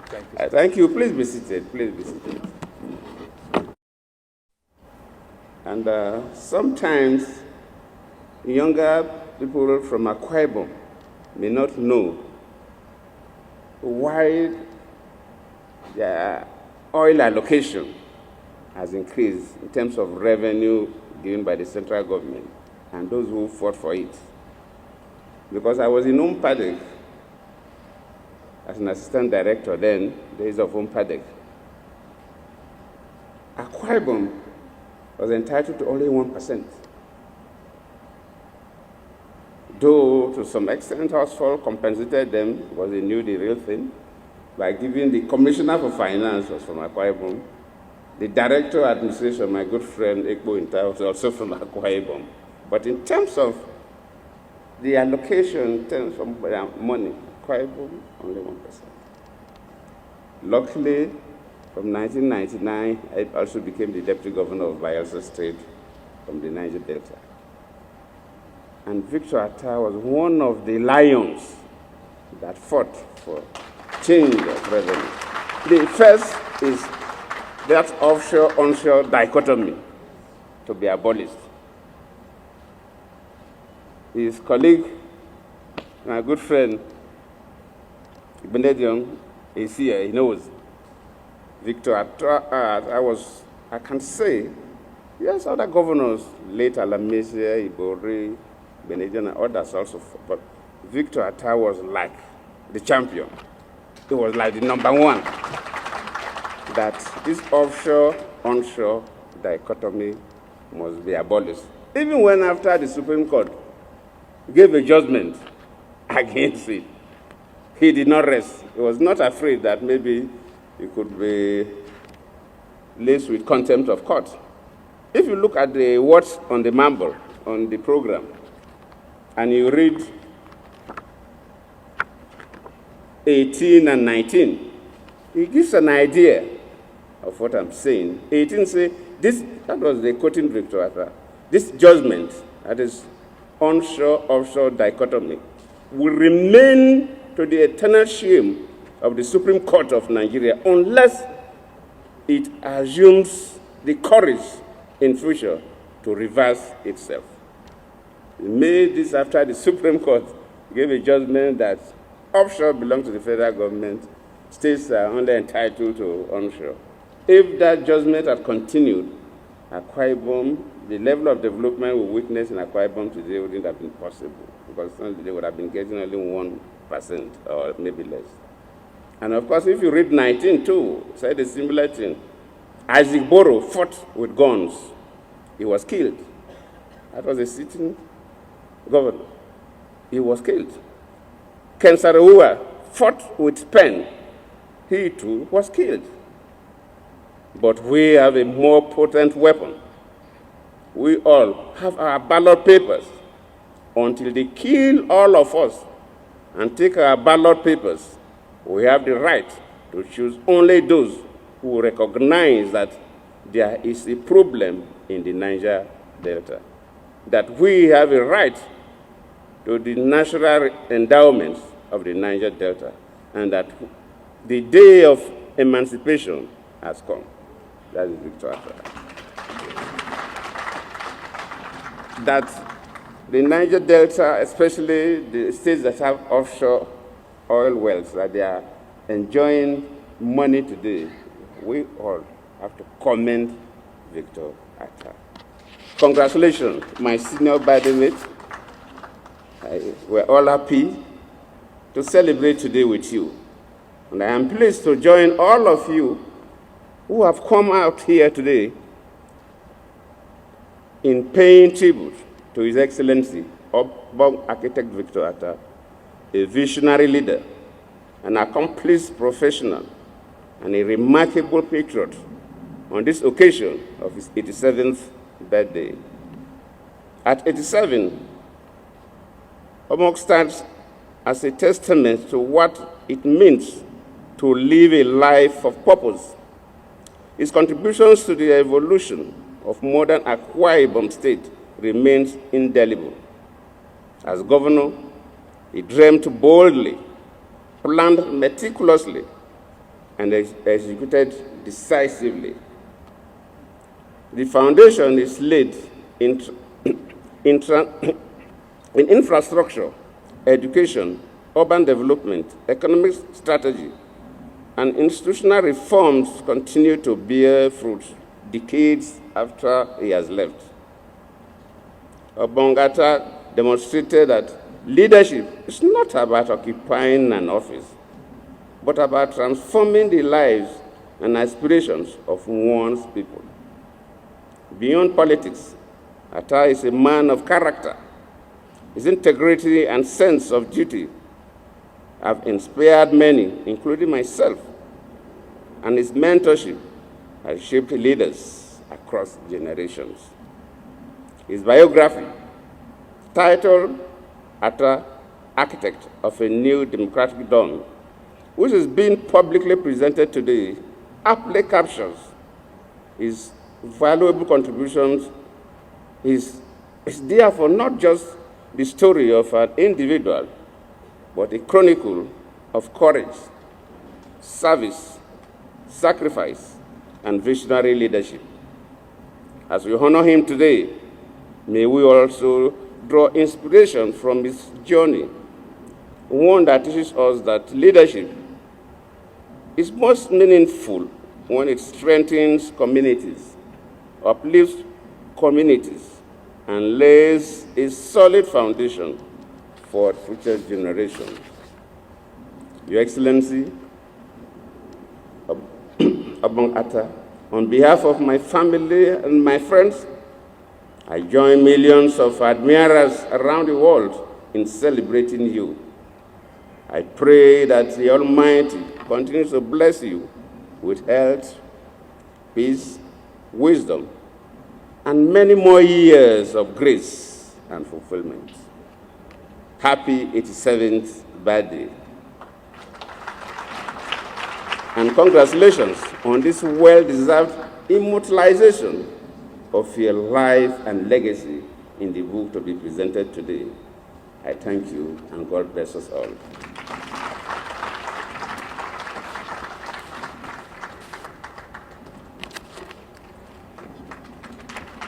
Thank you. Please be seated. Please be seated. And sometimes younger people from Akwa Ibom may not know why the oil allocation has increased in terms of revenue given by the central government and those who fought for it. Because I was in Padek as an assistant director then, days of Padek. Akwa Ibom was entitled to only 1%. Though, to some extent, Household compensated them because they knew the real thing by giving the Commissioner for Finance was from Akwa Ibom. The Director of Administration, my good friend Attah, was also from Akwa Ibom. But in terms of the allocation, in terms of money, Akwa Ibom, only 1%. Luckily, from 1999, I also became the Deputy Governor of Bayelsa State from the Niger Delta. And Victor Attah was one of the lions that fought for change of revenue. The first is that offshore-onshore dichotomy to be abolished. His colleague, my good friend, Benedium, is here, he knows. Victor Attah, I can say, yes, other governors, late Alamese, Ibori, Benedium, and others also, but Victor Attah was like the champion. He was like the number one. That this offshore-onshore dichotomy must be abolished. Even when after the Supreme Court gave a judgment against it, he did not rest. He was not afraid that maybe he could be laced with contempt of court. If you look at the words on the mamble, on the program, and you read 18 and 19, it gives an idea of what I'm saying. 18 say, that was the quoting Victor Attah, this judgment, that is onshore-offshore dichotomy, will remain to the eternal shame of the Supreme Court of Nigeria unless it assumes the courage in future to reverse itself. It made this after the Supreme Court gave a judgment that offshore belongs to the federal government, states are only entitled to onshore. If that judgment had continued, Akwa Ibom, the level of development we witness in Akwa Ibom today wouldn't have been possible because they would have been getting only 1% or maybe less. And of course, if you read 19 too, said a similar thing. Isaac Boro fought with guns. He was killed. That was a sitting governor. He was killed. Ken Saro-Wiwa fought with pen. He too was killed. But we have a more potent weapon. We all have our ballot papers. Until they kill all of us and take our ballot papers, we have the right to choose only those who recognize that there is a problem in the Niger Delta, that we have a right to the natural endowments of the Niger Delta, and that the day of emancipation has come. That is Victor Attah. That the Niger Delta, especially the states that have offshore oil wells, that they are enjoying money today, we all have to commend Victor Attah. Congratulations, my senior bandmate. We're all happy to celebrate today with you. And I am pleased to join all of you who have come out here today in paying tribute to His Excellency, Obong Architect Victor Attah, a visionary leader, an accomplished professional, and a remarkable patriot on this occasion of his 87th birthday. At 87, Obong stands as a testament to what it means to live a life of purpose. His contributions to the evolution of modern Akwa Ibom State remains indelible. As governor, he dreamt boldly, planned meticulously, and executed decisively. The foundation is laid in infrastructure, education, urban development, economic strategy, and institutional reforms continue to bear fruit decades after he has left. Attah demonstrated that leadership is not about occupying an office, but about transforming the lives and aspirations of one's people. Beyond politics, Attah is a man of character. His integrity and sense of duty have inspired many, including myself, and his mentorship has shaped leaders across generations. His biography, titled Attah, Architect of a New Democratic Dawn, which is being publicly presented today, aptly captures his valuable contributions. Is therefore not just the story of an individual, but a chronicle of courage, service, sacrifice, and visionary leadership. As we honor him today, may we also draw inspiration from his journey, one that teaches us that leadership is most meaningful when it strengthens communities, uplifts communities, and lays a solid foundation for future generations. Your Excellency, Attah, on behalf of my family and my friends, I join millions of admirers around the world in celebrating you. I pray that the Almighty continues to bless you with health, peace, wisdom, and many more years of grace and fulfillment. Happy 87th birthday. And congratulations on this well-deserved immortalization of your life and legacy in the book to be presented today. I thank you, and God bless us all.